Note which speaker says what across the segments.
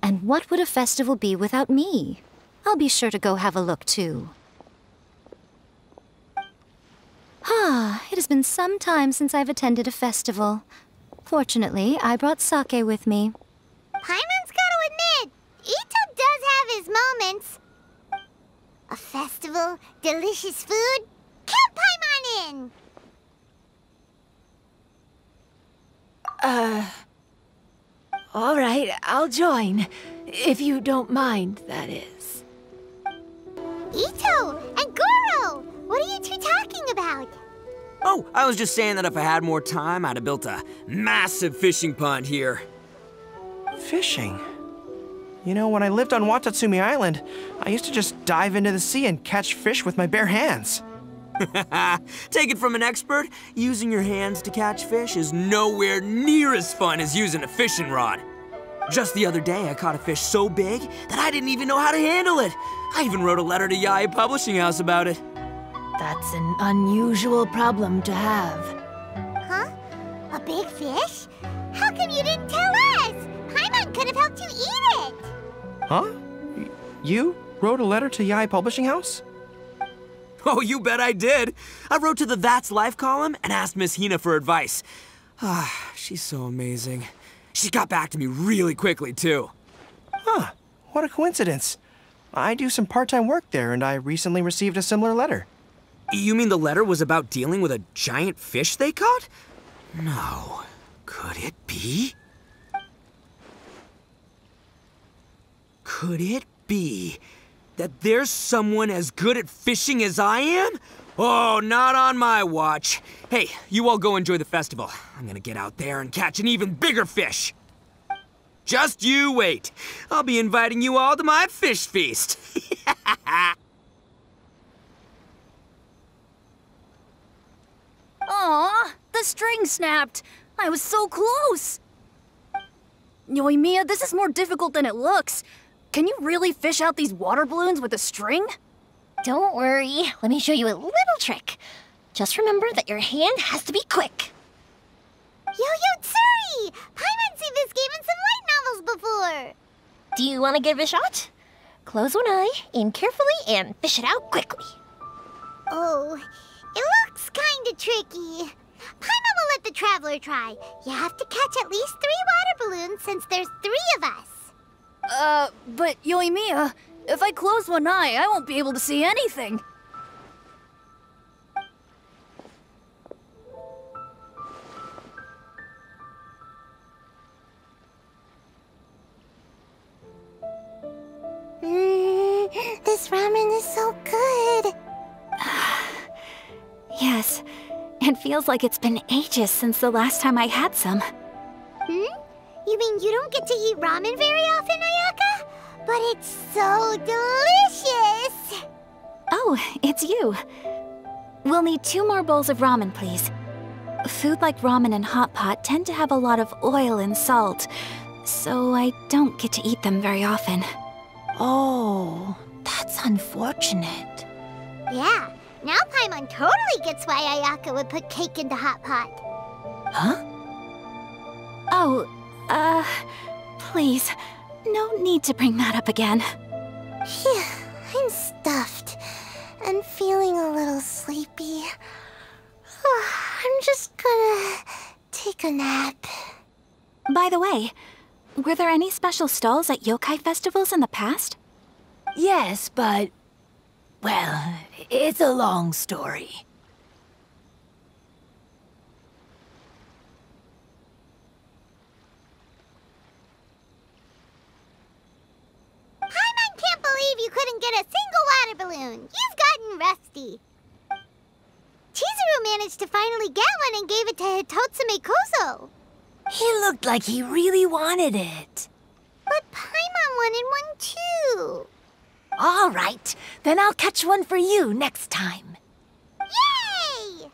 Speaker 1: And what would a festival be without me? I'll be sure to go have a look too. It has been some time since I've attended a festival. Fortunately, I brought sake with me.
Speaker 2: Paimon's gotta admit, Itto does have his moments. A festival, delicious food, count Paimon in!
Speaker 3: All right, I'll join. If you don't mind, that is.
Speaker 2: Itto and Gorou! What are you two talking about?
Speaker 4: Oh, I was just saying that if I had more time, I'd have built a massive fishing pond here.
Speaker 5: Fishing? You know, when I lived on Watatsumi Island, I used to just dive into the sea and catch fish with my bare hands.
Speaker 4: Take it from an expert, using your hands to catch fish is nowhere near as fun as using a fishing rod. Just the other day, I caught a fish so big that I didn't even know how to handle it. I even wrote a letter to Yae Publishing House about it.
Speaker 3: That's an unusual problem to have.
Speaker 2: Huh? A big fish? How come you didn't tell us? Paimon could have helped you eat it!
Speaker 5: Huh? You wrote a letter to Yae Publishing House?
Speaker 4: Oh, you bet I did. I wrote to the That's Life column and asked Miss Hina for advice. She's so amazing. She got back to me really quickly, too.
Speaker 5: Huh, what a coincidence. I do some part-time work there, and I recently received a similar letter.
Speaker 4: You mean the letter was about dealing with a giant fish they caught? No. Could it be? Could it be that there's someone as good at fishing as I am? Oh, not on my watch. Hey, you all go enjoy the festival. I'm gonna get out there and catch an even bigger fish. Just you wait. I'll be inviting you all to my fish feast.
Speaker 6: Aw, the string snapped. I was so close. Yoimiya, this is more difficult than it looks. Can you really fish out these water balloons with a string?
Speaker 7: Don't worry, let me show you a little trick. Just remember that your hand has to be quick.
Speaker 2: Yo-Yo Tsuri! Paimon's seen this game in some light novels before!
Speaker 7: Do you want to give it a shot? Close one eye, aim carefully, and fish it out quickly.
Speaker 2: Oh, it looks kinda tricky. Paimon will let the traveler try. You have to catch at least 3 water balloons since there's 3 of us.
Speaker 6: But Yoimiya, if I close one eye, I won't be able to see anything.
Speaker 2: This ramen is so good.
Speaker 1: Yes, it feels like it's been ages since the last time I had some.
Speaker 2: You mean you don't get to eat ramen very often, Ayaka? But it's so delicious!
Speaker 1: Oh, it's you. We'll need 2 more bowls of ramen, please. Food like ramen and hot pot tend to have a lot of oil and salt, so I don't get to eat them very often.
Speaker 3: Oh, that's unfortunate.
Speaker 2: Yeah, now Paimon totally gets why Ayaka would put cake in the hot pot.
Speaker 3: Huh?
Speaker 1: Oh, please, no need to bring that up again.
Speaker 2: Phew, I'm stuffed and feeling a little sleepy. I'm just gonna take a nap.
Speaker 1: By the way, were there any special stalls at yokai festivals in the past?
Speaker 3: Yes, but... well, it's a long story.
Speaker 2: Paimon can't believe you couldn't get a single water balloon. You've gotten rusty. Chizuru managed to finally get one and gave it to Hitotsume Kozou.
Speaker 3: He looked like he really wanted it.
Speaker 2: But Paimon wanted one too.
Speaker 3: All right, then I'll catch one for you next time.
Speaker 2: Yay!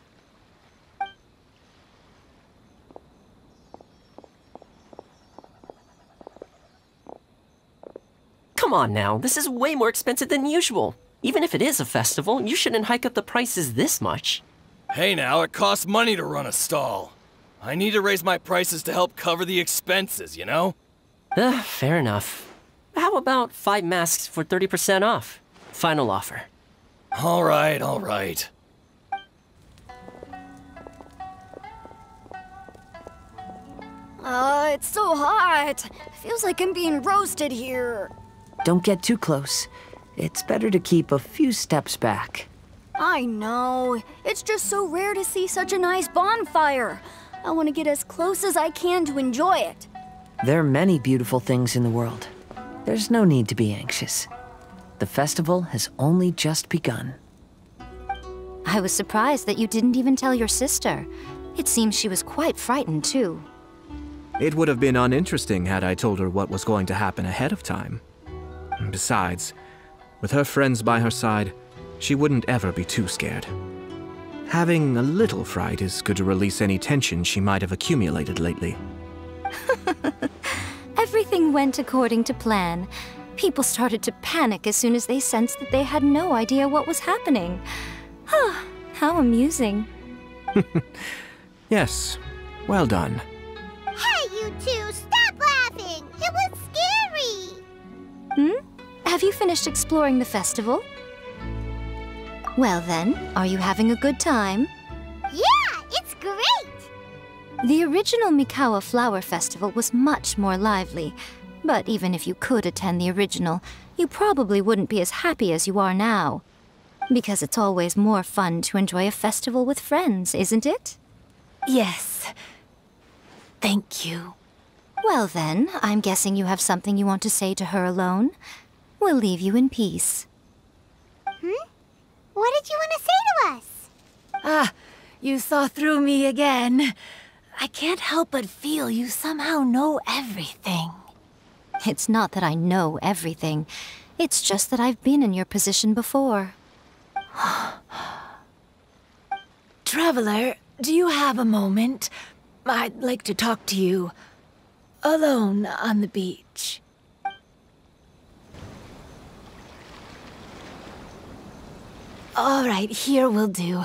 Speaker 8: Come on now, this is way more expensive than usual. Even if it is a festival, you shouldn't hike up the prices this much.
Speaker 9: Hey now, it costs money to run a stall. I need to raise my prices to help cover the expenses, you know?
Speaker 8: Fair enough. How about 5 masks for 30% off? Final offer.
Speaker 9: All right, all right.
Speaker 6: It's so hot. Feels like I'm being roasted here.
Speaker 10: Don't get too close. It's better to keep a few steps back.
Speaker 6: I know. It's just so rare to see such a nice bonfire. I want to get as close as I can to enjoy it.
Speaker 10: There are many beautiful things in the world. There's no need to be anxious. The festival has only just begun.
Speaker 1: I was surprised that you didn't even tell your sister. It seems she was quite frightened, too.
Speaker 5: It would have been uninteresting had I told her what was going to happen ahead of time. Besides, with her friends by her side, she wouldn't ever be too scared. Having a little fright is good to release any tension she might have accumulated lately.
Speaker 1: Everything went according to plan. People started to panic as soon as they sensed that they had no idea what was happening. How amusing.
Speaker 5: Yes, well done.
Speaker 2: Hey, you two, stop laughing! It was scary!
Speaker 1: Have you finished exploring the festival? Well then, are you having a good time?
Speaker 2: Yeah, it's great!
Speaker 1: The original Mikawa Flower Festival was much more lively, but even if you could attend the original, you probably wouldn't be as happy as you are now. Because it's always more fun to enjoy a festival with friends, isn't it?
Speaker 3: Yes. Thank you.
Speaker 1: Well then, I'm guessing you have something you want to say to her alone. We'll leave you in peace.
Speaker 2: What did you want to say to us?
Speaker 3: Ah, you saw through me again. I can't help but feel you somehow know everything.
Speaker 1: It's not that I know everything. It's just that I've been in your position before.
Speaker 3: Traveler, do you have a moment? I'd like to talk to you. Alone on the beach. All right, here will do.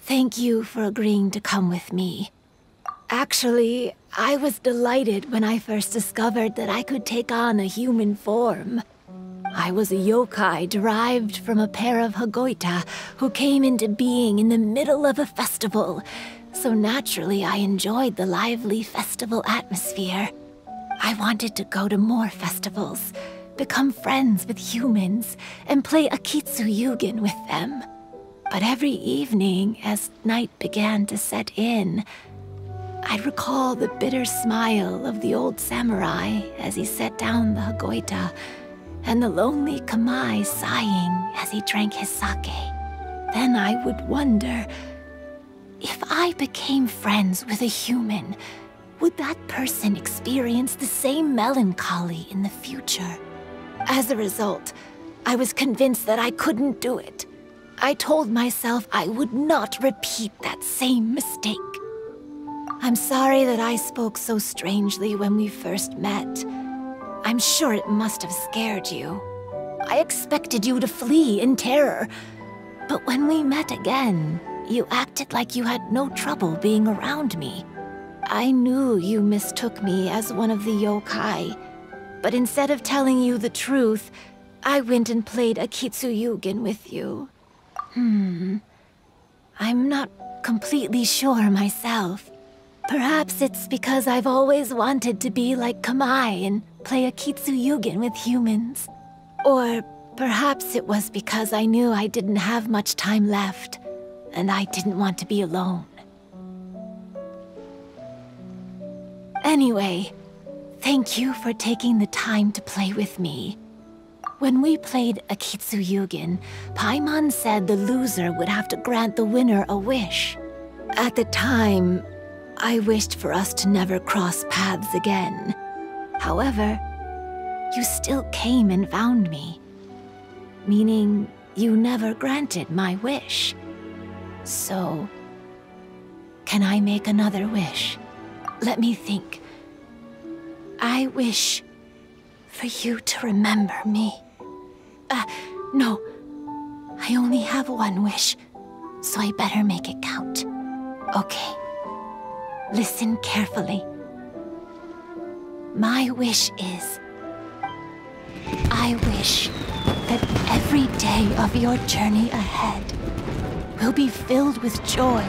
Speaker 3: Thank you for agreeing to come with me. Actually, I was delighted when I first discovered that I could take on a human form. I was a yokai derived from a pair of Hagoita who came into being in the middle of a festival. So naturally, I enjoyed the lively festival atmosphere. I wanted to go to more festivals, become friends with humans, and play Akitsu Yugen with them. But every evening, as night began to set in, I'd recall the bitter smile of the old samurai as he set down the Hagoita, and the lonely Kamae sighing as he drank his sake. Then I would wonder, if I became friends with a human, would that person experience the same melancholy in the future? As a result, I was convinced that I couldn't do it. I told myself I would not repeat that same mistake. I'm sorry that I spoke so strangely when we first met. I'm sure it must have scared you. I expected you to flee in terror. But when we met again, you acted like you had no trouble being around me. I knew you mistook me as one of the yokai, but instead of telling you the truth, I went and played Akitsu Yugen with you. I'm not completely sure myself. Perhaps it's because I've always wanted to be like Kamae and play Akitsu Yugen with humans. Or perhaps it was because I knew I didn't have much time left, and I didn't want to be alone. Anyway, thank you for taking the time to play with me. When we played Akitsu Yugen, Paimon said the loser would have to grant the winner a wish. At the time, I wished for us to never cross paths again. However, you still came and found me, meaning you never granted my wish. So, can I make another wish? Let me think. I wish for you to remember me. No. I only have one wish, so I better make it count. Okay. Listen carefully. My wish is I wish that every day of your journey ahead will be filled with joy,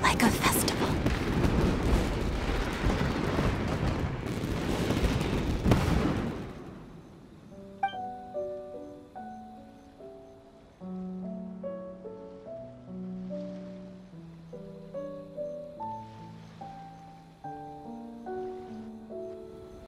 Speaker 3: like a festival.